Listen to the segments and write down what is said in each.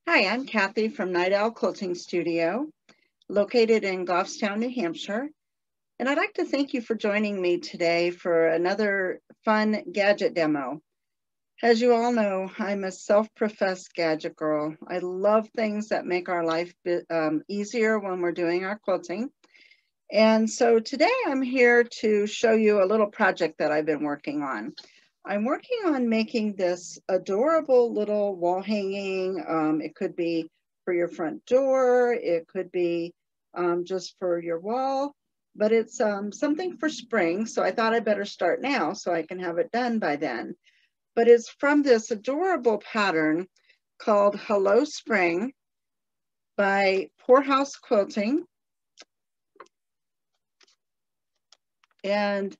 Hi, I'm Kathy from Night Owl Quilting Studio, located in Goffstown, New Hampshire. And I'd like to thank you for joining me today for another fun gadget demo. As you all know, I'm a self-professed gadget girl. I love things that make our life easier when we're doing our quilting. And so today I'm here to show you a little project that I've been working on. I'm working on making this adorable little wall hanging. It could be for your front door. It could be just for your wall, but it's something for spring. So I thought I'd better start now so I can have it done by then. But it's from this adorable pattern called Hello Spring by Poorhouse Quilting. And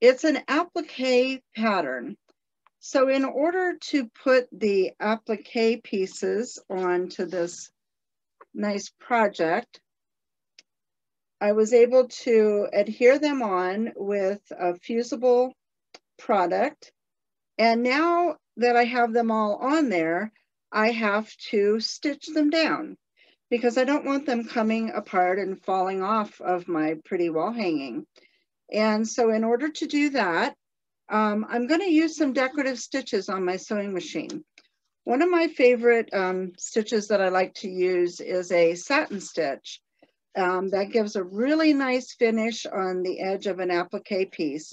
it's an applique pattern. So in order to put the applique pieces onto this nice project, I was able to adhere them on with a fusible product. And now that I have them all on there, I have to stitch them down because I don't want them coming apart and falling off of my pretty wall hanging. And so in order to do that, I'm going to use some decorative stitches on my sewing machine. One of my favorite stitches that I like to use is a satin stitch. That gives a really nice finish on the edge of an applique piece.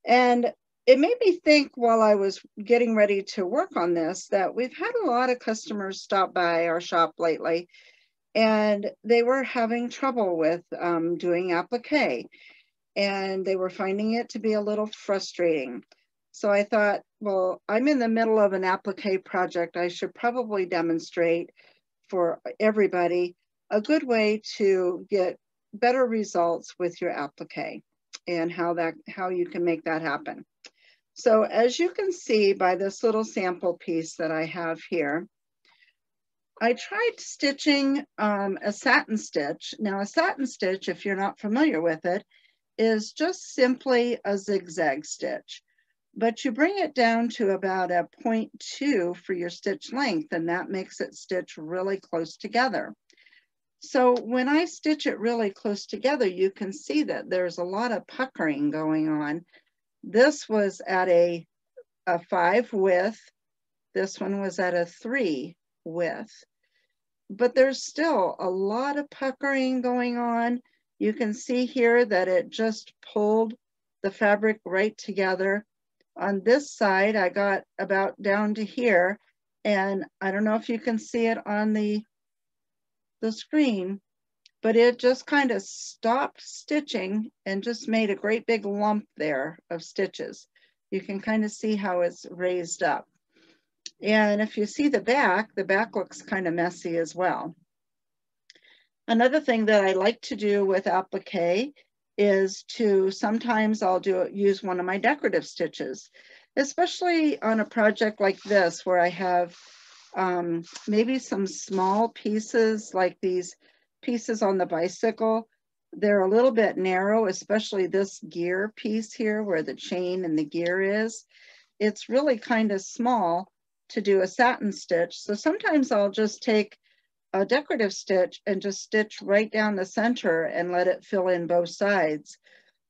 And it made me think while I was getting ready to work on this that we've had a lot of customers stop by our shop lately, and they were having trouble with doing applique. And they were finding it to be a little frustrating. So I thought, well, I'm in the middle of an applique project. I should probably demonstrate for everybody a good way to get better results with your applique and how you can make that happen. So as you can see by this little sample piece that I have here, I tried stitching a satin stitch. Now a satin stitch, if you're not familiar with it, is just simply a zigzag stitch, but you bring it down to about a 0.2 for your stitch length, and that makes it stitch really close together. So when I stitch it really close together, you can see that there's a lot of puckering going on. This was at a 5 width. This one was at a 3 width, but there's still a lot of puckering going on. You can see here that it just pulled the fabric right together. On this side, I got about down to here, and I don't know if you can see it on the screen, but it just kind of stopped stitching and just made a great big lump there of stitches. You can kind of see how it's raised up. And if you see the back looks kind of messy as well. Another thing that I like to do with applique is to sometimes I'll use one of my decorative stitches, especially on a project like this where I have maybe some small pieces like these pieces on the bicycle. They're a little bit narrow, especially this gear piece here where the chain and the gear is. It's really kind of small to do a satin stitch. So sometimes I'll just take a decorative stitch and just stitch right down the center and let it fill in both sides.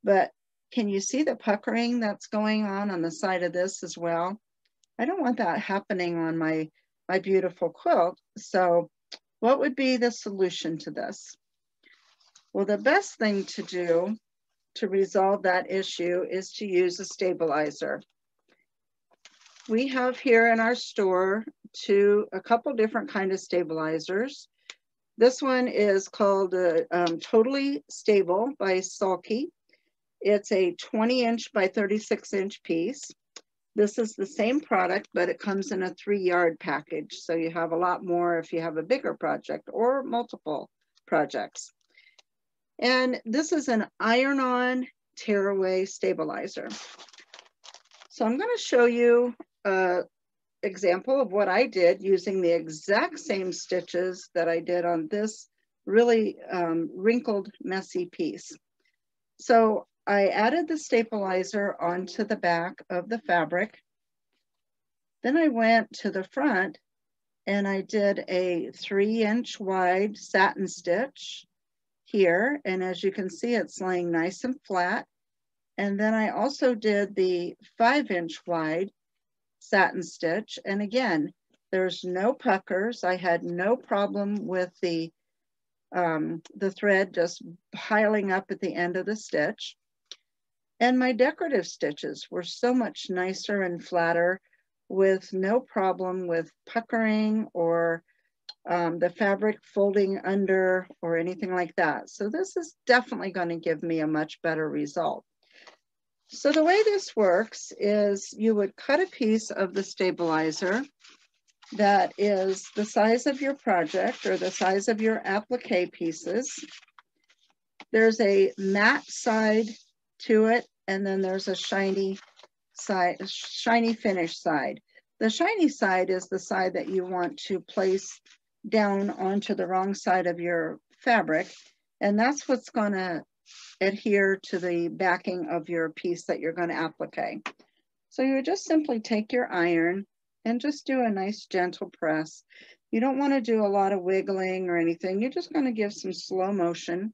But can you see the puckering that's going on the side of this as well? I don't want that happening on my beautiful quilt. So what would be the solution to this? Well, the best thing to do to resolve that issue is to use a stabilizer. We have here in our store a couple different kind of stabilizers. This one is called Totally Stable by Sulky. It's a 20-inch by 36-inch piece. This is the same product, but it comes in a 3-yard package. So you have a lot more if you have a bigger project or multiple projects. And this is an iron-on tearaway stabilizer. So I'm going to show you an example of what I did using the exact same stitches that I did on this really wrinkled, messy piece. So I added the stabilizer onto the back of the fabric. Then I went to the front and I did a 3-inch wide satin stitch here. And as you can see, it's laying nice and flat. And then I also did the 5-inch wide satin stitch. And again, there's no puckers. I had no problem with the thread just piling up at the end of the stitch. And my decorative stitches were so much nicer and flatter with no problem with puckering or the fabric folding under or anything like that. So this is definitely going to give me a much better result. So the way this works is you would cut a piece of the stabilizer that is the size of your project or the size of your applique pieces. There's a matte side to it, and then there's a shiny side, shiny finish side. The shiny side is the side that you want to place down onto the wrong side of your fabric, and that's what's going to adhere to the backing of your piece that you're going to applique. So you would just simply take your iron and just do a nice gentle press. You don't want to do a lot of wiggling or anything. You're just going to give some slow motion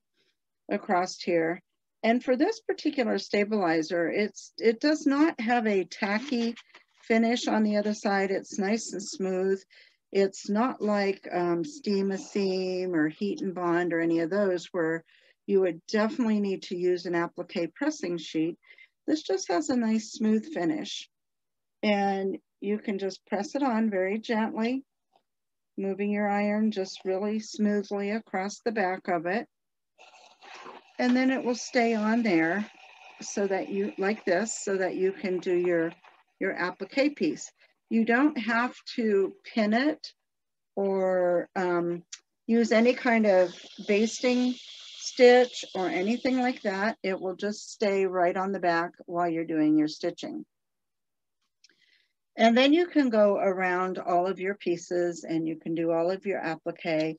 across here. And for this particular stabilizer, it does not have a tacky finish on the other side. It's nice and smooth. It's not like steam a seam or heat and bond or any of those where you would definitely need to use an applique pressing sheet. This just has a nice smooth finish. And you can just press it on very gently, moving your iron just really smoothly across the back of it. And then it will stay on there so that you, like this, so that you can do your applique piece. You don't have to pin it or use any kind of basting stitch or anything like that. It will just stay right on the back while you're doing your stitching. And then you can go around all of your pieces and you can do all of your applique.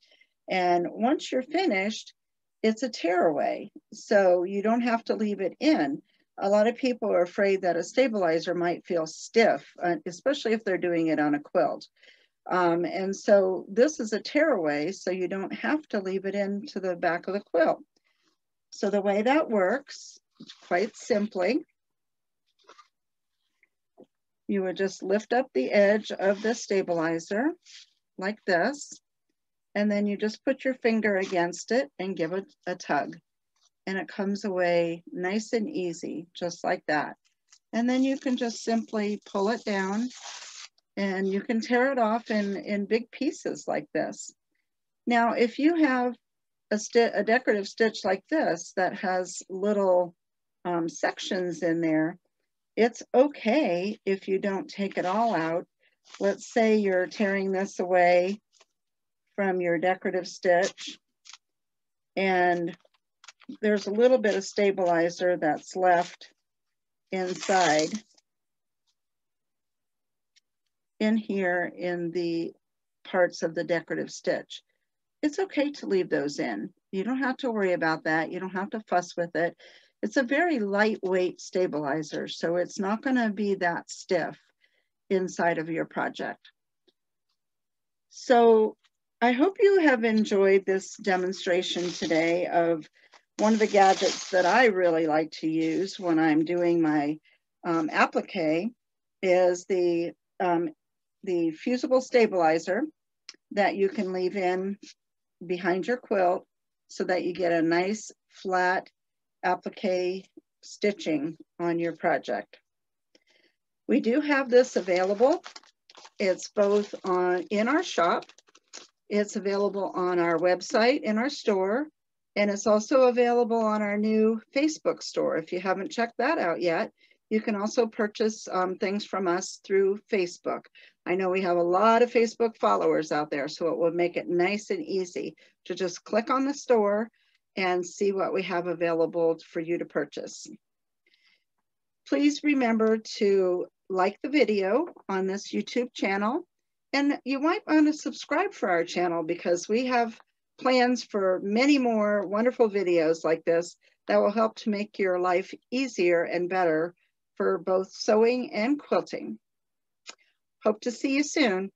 And once you're finished, it's a tearaway. So you don't have to leave it in. A lot of people are afraid that a stabilizer might feel stiff, especially if they're doing it on a quilt. And so this is a tearaway, so you don't have to leave it into the back of the quilt. So the way that works, quite simply, you would just lift up the edge of the stabilizer like this, and then you just put your finger against it and give it a tug. And it comes away nice and easy, just like that. And then you can just simply pull it down and you can tear it off in big pieces like this. Now, if you have a decorative stitch like this that has little sections in there, it's okay if you don't take it all out. Let's say you're tearing this away from your decorative stitch and there's a little bit of stabilizer that's left inside in here in the parts of the decorative stitch. It's okay to leave those in. You don't have to worry about that. You don't have to fuss with it. It's a very lightweight stabilizer, so it's not going to be that stiff inside of your project. So I hope you have enjoyed this demonstration today of one of the gadgets that I really like to use when I'm doing my applique is the fusible stabilizer that you can leave in behind your quilt so that you get a nice flat applique stitching on your project. We do have this available. It's both in our shop, it's available on our website in our store, and it's also available on our new Facebook store. If you haven't checked that out yet, you can also purchase things from us through Facebook. I know we have a lot of Facebook followers out there, so it will make it nice and easy to just click on the store and see what we have available for you to purchase. Please remember to like the video on this YouTube channel, and you might want to subscribe for our channel because we have plans for many more wonderful videos like this that will help to make your life easier and better for both sewing and quilting. Hope to see you soon.